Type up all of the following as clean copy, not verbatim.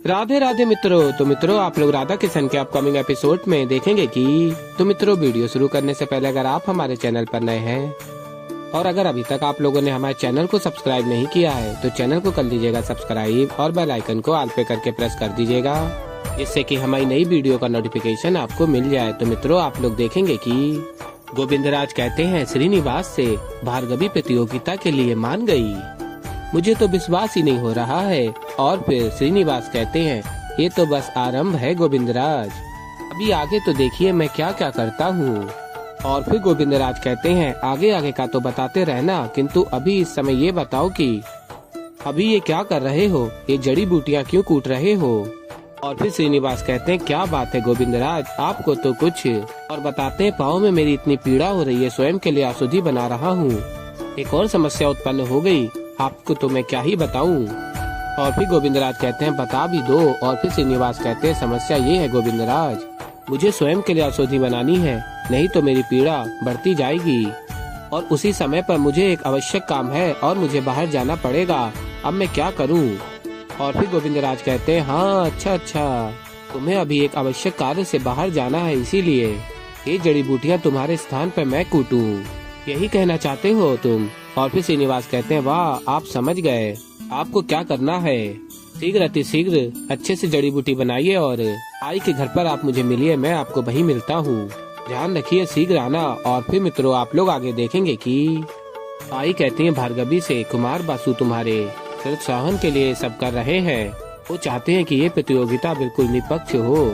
राधे राधे मित्रों। तो मित्रों आप लोग राधा किशन के अपकमिंग एपिसोड में देखेंगे कि तो मित्रों वीडियो शुरू करने से पहले अगर आप हमारे चैनल पर नए हैं और अगर अभी तक आप लोगों ने हमारे चैनल को सब्सक्राइब नहीं किया है तो चैनल को कर लीजिएगा सब्सक्राइब और बेल आइकन को ऑल पे करके प्रेस कर दीजिएगा, जिससे कि हमारी नई वीडियो का नोटिफिकेशन आपको मिल जाए। तो मित्रों आप लोग देखेंगे कि गोविंदराज कहते हैं श्रीनिवास से भार्गवी प्रतियोगिता के लिए मान गई। मुझे तो विश्वास ही नहीं हो रहा है। और फिर श्रीनिवास कहते हैं ये तो बस आरंभ है गोविंदराज, अभी आगे तो देखिए मैं क्या क्या करता हूँ। और फिर गोविंदराज कहते हैं आगे आगे का तो बताते रहना, किंतु अभी इस समय ये बताओ कि अभी ये क्या कर रहे हो, ये जड़ी बूटियाँ क्यों कूट रहे हो। और फिर श्रीनिवास कहते हैं क्या बात है गोविंदराज, आपको तो कुछ और बताते हैं। पाँव में मेरी इतनी पीड़ा हो रही है, स्वयं के लिए औषधि बना रहा हूँ, एक और समस्या उत्पन्न हो गई, आपको तो मैं क्या ही बताऊं। और फिर गोविंदराज कहते हैं बता भी दो। और फिर श्रीनिवास कहते हैं समस्या ये है गोविंदराज, मुझे स्वयं के लिए औषधि बनानी है, नहीं तो मेरी पीड़ा बढ़ती जाएगी और उसी समय पर मुझे एक आवश्यक काम है और मुझे बाहर जाना पड़ेगा, अब मैं क्या करूं। और फिर गोविंदराज कहते हैं हाँ अच्छा, तुम्हें अभी एक आवश्यक कार्य से बाहर जाना है, इसीलिए ये जड़ी बूटियाँ तुम्हारे स्थान पर मैं कूटूं, यही कहना चाहते हो तुम। और फिर श्रीनिवास कहते हैं वाह आप समझ गए, आपको क्या करना है, शीघ्र अतिशीघ्र अच्छे से जड़ी बूटी बनाइए और आई के घर पर आप मुझे मिलिए, मैं आपको वहीं मिलता हूँ, ध्यान रखिए शीघ्र आना। और फिर मित्रों आप लोग आगे देखेंगे कि आई कहती है भार्गवी से कुमार बासु तुम्हारे प्रोत्साहन के लिए सब कर रहे हैं, वो चाहते हैं कि ये प्रतियोगिता बिल्कुल निष्पक्ष हो,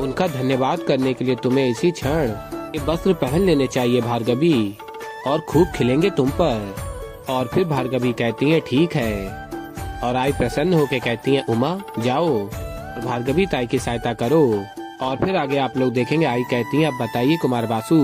उनका धन्यवाद करने के लिए तुम्हें इसी क्षण ये वस्त्र पहन लेने चाहिए भार्गवी, और खूब खिलेंगे तुम पर। और फिर भार्गवी कहती है ठीक है, और आई प्रसन्न होकर कहती है उमा जाओ और भार्गवी ताई की सहायता करो। और फिर आगे आप लोग देखेंगे आई कहती है अब बताइए कुमार बासु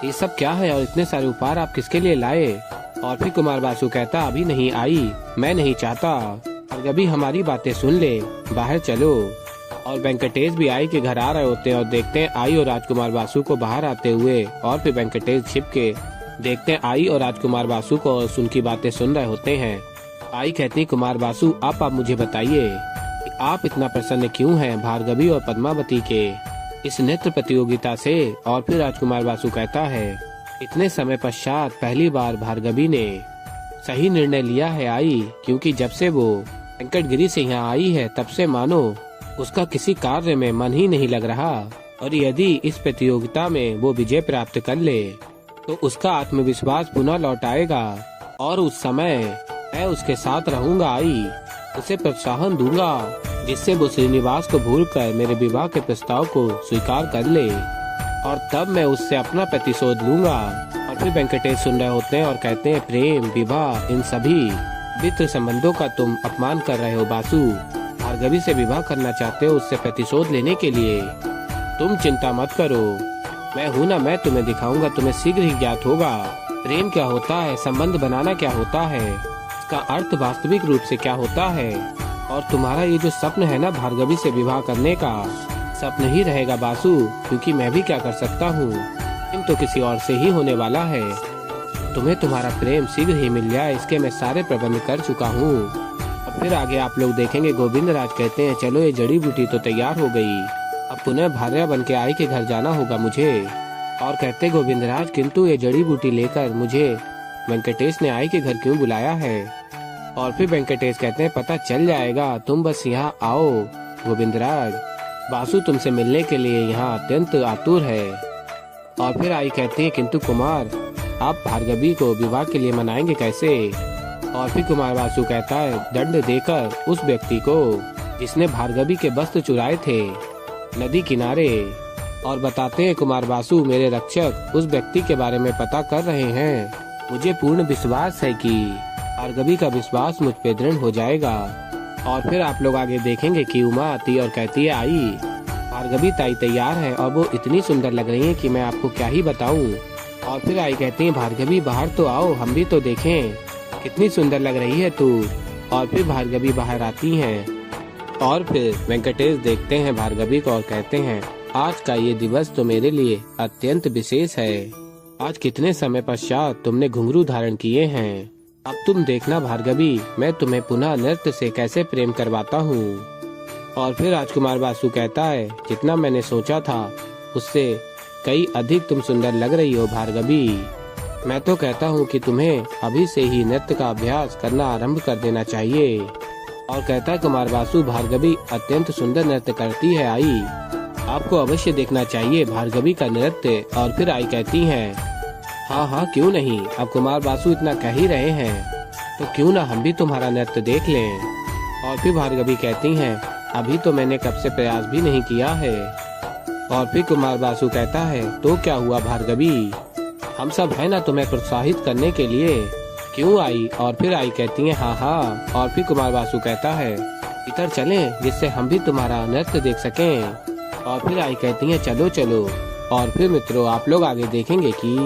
ये सब क्या है और इतने सारे उपहार आप किसके लिए लाए। और फिर कुमार बासु कहता अभी नहीं आई, मैं नहीं चाहता, भार्गवी हमारी बातें सुन ले, बाहर चलो। और वेंकटेश भी आई के घर आ रहे होते हैं और देखते हैं आई और राजकुमार बासु को बाहर आते हुए। और फिर वेंकटेश छिप के देखते हैं आई और राजकुमार बासु को और उनकी बातें सुन रहे होते हैं। आई कहती कुमार बासु आप मुझे बताइए आप इतना प्रसन्न क्यों हैं भार्गवी और पद्मावती के इस नृत्य प्रतियोगिता से। और फिर राजकुमार बासु कहता है इतने समय पश्चात पहली बार भार्गवी ने सही निर्णय लिया है आई, क्योंकि जब से वो वेंकटगिरी से यहाँ आई है तब से मानो उसका किसी कार्य में मन ही नहीं लग रहा, और यदि इस प्रतियोगिता में वो विजय प्राप्त कर ले तो उसका आत्मविश्वास पुनः लौट आएगा और उस समय मैं उसके साथ रहूंगा आई, उसे प्रोत्साहन दूंगा जिससे वो श्रीनिवास को भूलकर मेरे विवाह के प्रस्ताव को स्वीकार कर ले, और तब मैं उससे अपना प्रतिशोध लूंगा। और फिर वेंकटेश सुन रहे होते हैं और कहते हैं प्रेम विवाह इन सभी पवित्र संबंधों का तुम अपमान कर रहे हो बासु, भार्गवी से विवाह करना चाहते हो उससे प्रतिशोध लेने के लिए, तुम चिंता मत करो, मैं हूँ ना, मैं तुम्हें दिखाऊंगा, तुम्हें शीघ्र ही ज्ञात होगा प्रेम क्या होता है, संबंध बनाना क्या होता है, इसका अर्थ वास्तविक रूप से क्या होता है। और तुम्हारा ये जो स्वप्न है ना भार्गवी से विवाह करने का, स्वप्न ही रहेगा बासु, क्योंकि मैं भी क्या कर सकता हूँ, प्रेम तो किसी और से ही होने वाला है, तुम्हें तुम्हारा प्रेम शीघ्र ही मिल जाए इसके मैं सारे प्रबंध कर चुका हूँ। अब फिर आगे आप लोग देखेंगे गोविंदराज कहते हैं चलो ये जड़ी बूटी तो तैयार हो गई, अब पुनः भार्या बन के आई के घर जाना होगा मुझे। और कहते गोविंदराज किंतु ये जड़ी बूटी लेकर मुझे वेंकटेश ने आई के घर क्यों बुलाया है। और फिर वेंकटेश कहते हैं पता चल जाएगा, तुम बस यहाँ आओ गोविंदराज, बासु तुमसे मिलने के लिए यहाँ अत्यंत आतुर है। और फिर आई कहती है किंतु कुमार आप भार्गवी को विवाह के लिए मनाएंगे कैसे। और फिर कुमार बासु कहता है दंड देकर उस व्यक्ति को जिसने भार्गवी के वस्त्र चुराए थे नदी किनारे। और बताते हैं कुमार बासु मेरे रक्षक उस व्यक्ति के बारे में पता कर रहे हैं, मुझे पूर्ण विश्वास है कि भार्गवी का विश्वास मुझ पे दृढ़ हो जाएगा। और फिर आप लोग आगे देखेंगे कि उमा आती है और कहती है आई भार्गवी ताई तैयार है और वो इतनी सुंदर लग रही है कि मैं आपको क्या ही बताऊं। और फिर आई कहती है भार्गवी बाहर तो आओ, हम भी तो देखें कितनी सुंदर लग रही है तू। और फिर भार्गवी बाहर आती हैं और फिर वेंकटेश देखते हैं भार्गवी को और कहते हैं आज का ये दिवस तो मेरे लिए अत्यंत विशेष है, आज कितने समय पश्चात तुमने घुंघरू धारण किए हैं, अब तुम देखना भार्गवी मैं तुम्हें पुनः नृत्य से कैसे प्रेम करवाता हूँ। और फिर राजकुमार बासु कहता है, जितना मैंने सोचा था उससे कई अधिक तुम सुंदर लग रही हो भार्गवी। मैं तो कहता हूँ कि तुम्हें अभी से ही नृत्य का अभ्यास करना आरंभ कर देना चाहिए। और कहता है कुमार बासु, भार्गवी अत्यंत सुंदर नृत्य करती है आई, आपको अवश्य देखना चाहिए भार्गवी का नृत्य। और फिर आई कहती हैं, हाँ हाँ क्यों नहीं, अब कुमार बासु इतना कह ही रहे हैं तो क्यों ना हम भी तुम्हारा नृत्य देख लें। और फिर भार्गवी कहती हैं, अभी तो मैंने कब से प्रयास भी नहीं किया है। और फिर कुमार बासु कहता है, तो क्या हुआ भार्गवी, हम सब है ना तुम्हें प्रोत्साहित करने के लिए, क्यों आई। और फिर आई कहती है, हाँ हाँ। और फिर कुमार बासु कहता है, इधर चलें जिससे हम भी तुम्हारा नृत्य देख सकें। और फिर आई कहती है, चलो चलो। और फिर मित्रों आप लोग आगे देखेंगे कि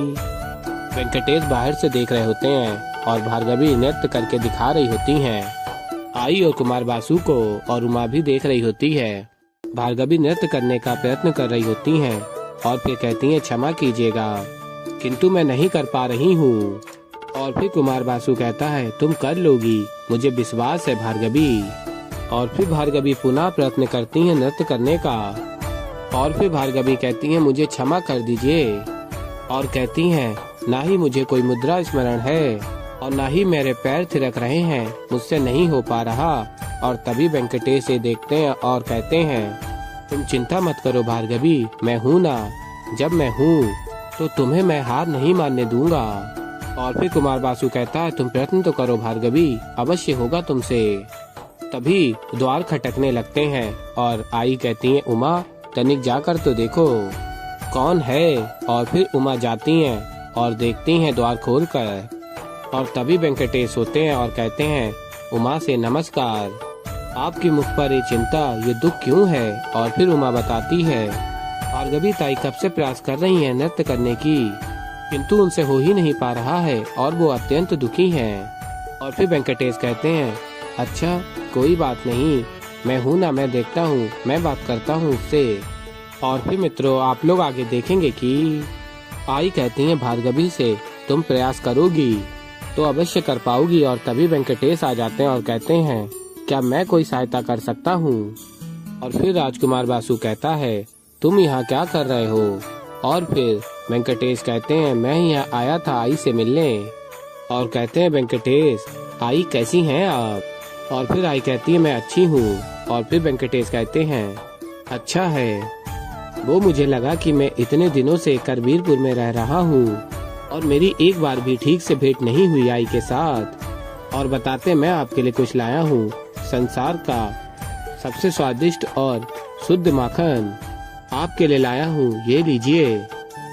वेंकटेश बाहर से देख रहे होते हैं और भार्गवी नृत्य करके दिखा रही होती हैं। आई और कुमार बासु को और उमा भी देख रही होती है। भार्गवी नृत्य करने का प्रयत्न कर रही होती हैं और फिर कहती हैं, क्षमा कीजिएगा किंतु मैं नहीं कर पा रही हूँ। और फिर कुमार बासु कहता है, तुम कर लोगी, मुझे विश्वास है भार्गवी। और फिर भार्गवी पुनः प्रयत्न करती हैं नृत्य करने का। और फिर भार्गवी कहती हैं, मुझे क्षमा कर दीजिए। और कहती हैं, ना ही मुझे कोई मुद्रा स्मरण है और ना ही मेरे पैर थिरक रहे हैं, मुझसे नहीं हो पा रहा। और तभी वेंकटेश ये देखते हैं और कहते हैं, तुम चिंता मत करो भार्गवी, मैं हूँ ना, जब मैं हूँ तो तुम्हें मैं हार नहीं मानने दूंगा। और फिर कुमार बासु कहता है, तुम प्रयत्न तो करो भार्गवी, अवश्य होगा तुमसे। तभी द्वार खटकने लगते हैं और आई कहती है, उमा तनिक जाकर तो देखो कौन है। और फिर उमा जाती हैं और देखती हैं द्वार खोलकर। और तभी वेंकटेश होते हैं और कहते हैं, उमा से नमस्कार, आपके मुख पर ये चिंता, ये दुख क्यों है। और फिर उमा बताती है, भार्गवी ताई कब से प्रयास कर रही हैं नृत्य करने की, किंतु उनसे हो ही नहीं पा रहा है और वो अत्यंत दुखी हैं। और फिर वेंकटेश कहते हैं, अच्छा कोई बात नहीं, मैं हूँ ना, मैं देखता हूँ, मैं बात करता हूँ उससे। और फिर मित्रों आप लोग आगे देखेंगे कि आई कहती हैं भार्गवी से, तुम प्रयास करोगी तो अवश्य कर पाओगी। और तभी वेंकटेश आ जाते हैं और कहते हैं, क्या मैं कोई सहायता कर सकता हूँ। और फिर राजकुमार बासु कहता है, तुम यहाँ क्या कर रहे हो। और फिर वेंकटेश कहते हैं, मैं यहाँ आया था आई से मिलने। और कहते हैं, वेंकटेश आई कैसी हैं आप। और फिर आई कहती है, मैं अच्छी हूँ। और फिर वेंकटेश कहते हैं, अच्छा है, वो मुझे लगा कि मैं इतने दिनों से करबीरपुर में रह रहा हूँ और मेरी एक बार भी ठीक से भेंट नहीं हुई आई के साथ। और बताते, मैं आपके लिए कुछ लाया हूँ, संसार का सबसे स्वादिष्ट और शुद्ध माखन आपके लिए लाया हूँ, ये लीजिए।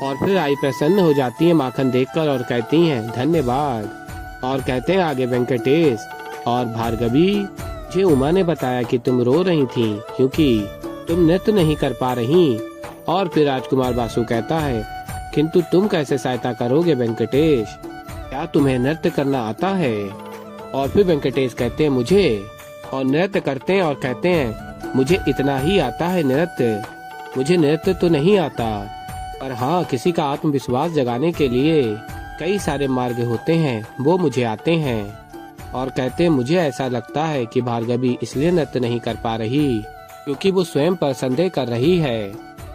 और फिर आई प्रसन्न हो जाती है माखन देखकर और कहती हैं, धन्यवाद। और कहते हैं आगे वेंकटेश, और भार्गवी जी, उमा ने बताया कि तुम रो रही थी क्योंकि तुम नृत्य नहीं कर पा रही। और फिर राजकुमार बासु कहता है, किंतु तुम कैसे सहायता करोगे वेंकटेश, क्या तुम्हें नृत्य करना आता है। और फिर वेंकटेश कहते हैं, मुझे, और नृत्य करते हैं और कहते हैं, मुझे इतना ही आता है नृत्य, मुझे नृत्य तो नहीं आता, पर हाँ किसी का आत्मविश्वास जगाने के लिए कई सारे मार्ग होते हैं, वो मुझे आते हैं। और कहते हैं, मुझे ऐसा लगता है कि भार्गवी इसलिए नृत्य नहीं कर पा रही क्योंकि वो स्वयं पर संदेह कर रही है।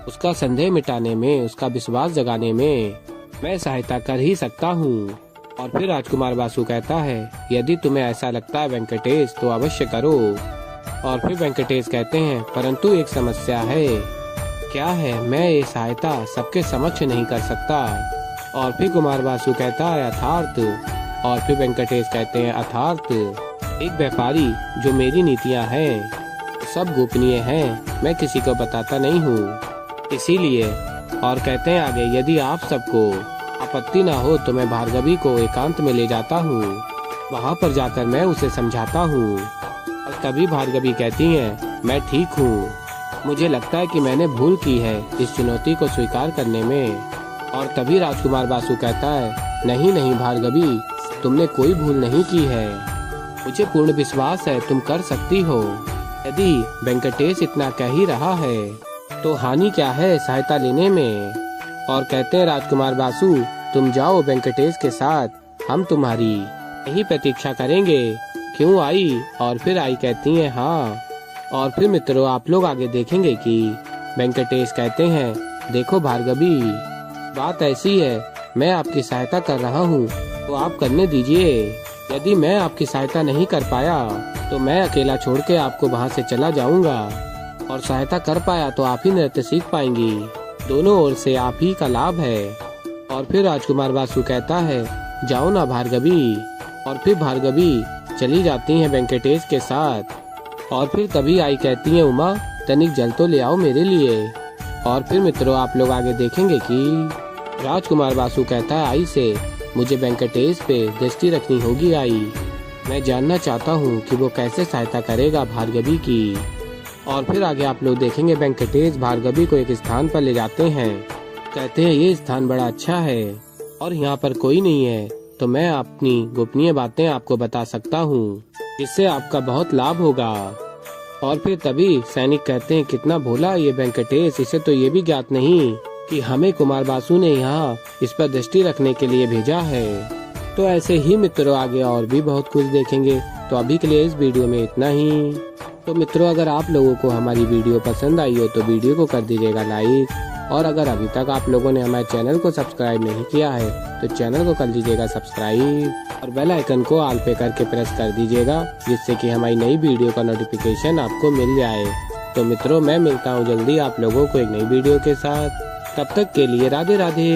उसका संदेह मिटाने में, उसका विश्वास जगाने में मैं सहायता कर ही सकता हूँ। और फिर राजकुमार बासु कहता है, यदि तुम्हें ऐसा लगता है वेंकटेश तो अवश्य करो। और फिर वेंकटेश कहते हैं, परंतु एक समस्या है। क्या है, मैं ये सहायता सबके समक्ष नहीं कर सकता। और फिर कुमार बासु कहता है, अर्थात। और फिर वेंकटेश कहते हैं, अर्थात एक व्यापारी जो मेरी नीतियाँ हैं सब गोपनीय हैं, मैं किसी को बताता नहीं हूँ, इसीलिए। और कहते हैं आगे, यदि आप सबको आपत्ति ना हो तो मैं भार्गवी को एकांत में ले जाता हूँ, वहाँ पर जाकर मैं उसे समझाता हूँ। और तभी भार्गवी कहती है, मैं ठीक हूँ, मुझे लगता है कि मैंने भूल की है इस चुनौती को स्वीकार करने में। और तभी राजकुमार बासु कहता है, नहीं नहीं भार्गवी, तुमने कोई भूल नहीं की है, मुझे पूर्ण विश्वास है तुम कर सकती हो। यदि वेंकटेश इतना कह ही रहा है तो हानि क्या है सहायता लेने में। और कहते हैं राजकुमार बासु, तुम जाओ वेंकटेश के साथ, हम तुम्हारी यही प्रतीक्षा करेंगे, क्यों आई। और फिर आई कहती है, हाँ। और फिर मित्रों आप लोग आगे देखेंगे कि वेंकटेश कहते हैं, देखो भार्गवी, बात ऐसी है, मैं आपकी सहायता कर रहा हूँ तो आप करने दीजिए। यदि मैं आपकी सहायता नहीं कर पाया तो मैं अकेला छोड़ के आपको वहाँ से चला जाऊंगा, और सहायता कर पाया तो आप ही नृत्य सीख पाएंगी। दोनों ओर से आप ही का लाभ है। और फिर राजकुमार वासु कहता है, जाओ ना भार्गवी। और फिर भार्गवी चली जाती हैं वेंकटेश के साथ। और फिर तभी आई कहती है, उमा तनिक जल तो ले आओ मेरे लिए। और फिर मित्रों आप लोग आगे देखेंगे कि राजकुमार वासु कहता है आई से, मुझे वेंकटेश पे दृष्टि रखनी होगी आई। मैं जानना चाहता हूँ कि वो कैसे सहायता करेगा भार्गवी की। और फिर आगे आप लोग देखेंगे वेंकटेश भार्गवी को एक स्थान पर ले जाते हैं। कहते हैं ये स्थान बड़ा अच्छा है और यहाँ पर कोई नहीं है, तो मैं अपनी गोपनीय बातें आपको बता सकता हूँ, जिससे आपका बहुत लाभ होगा। और फिर तभी सैनिक कहते हैं, कितना भोला ये वेंकटेश, इसे तो ये भी ज्ञात नहीं कि हमें कुमार वासु ने यहाँ इस पर दृष्टि रखने के लिए भेजा है। तो ऐसे ही मित्रों आगे और भी बहुत कुछ देखेंगे। तो अभी के लिए इस वीडियो में इतना ही। तो मित्रों अगर आप लोगों को हमारी वीडियो पसंद आई हो तो वीडियो को कर दीजिएगा लाइक, और अगर अभी तक आप लोगों ने हमारे चैनल को सब्सक्राइब नहीं किया है तो चैनल को कर लीजिएगा सब्सक्राइब, और बेल आइकन को ऑल पे करके प्रेस कर दीजिएगा, जिससे कि हमारी नई वीडियो का नोटिफिकेशन आपको मिल जाए। तो मित्रों मैं मिलता हूँ जल्दी आप लोगों को एक नई वीडियो के साथ। तब तक के लिए राधे राधे।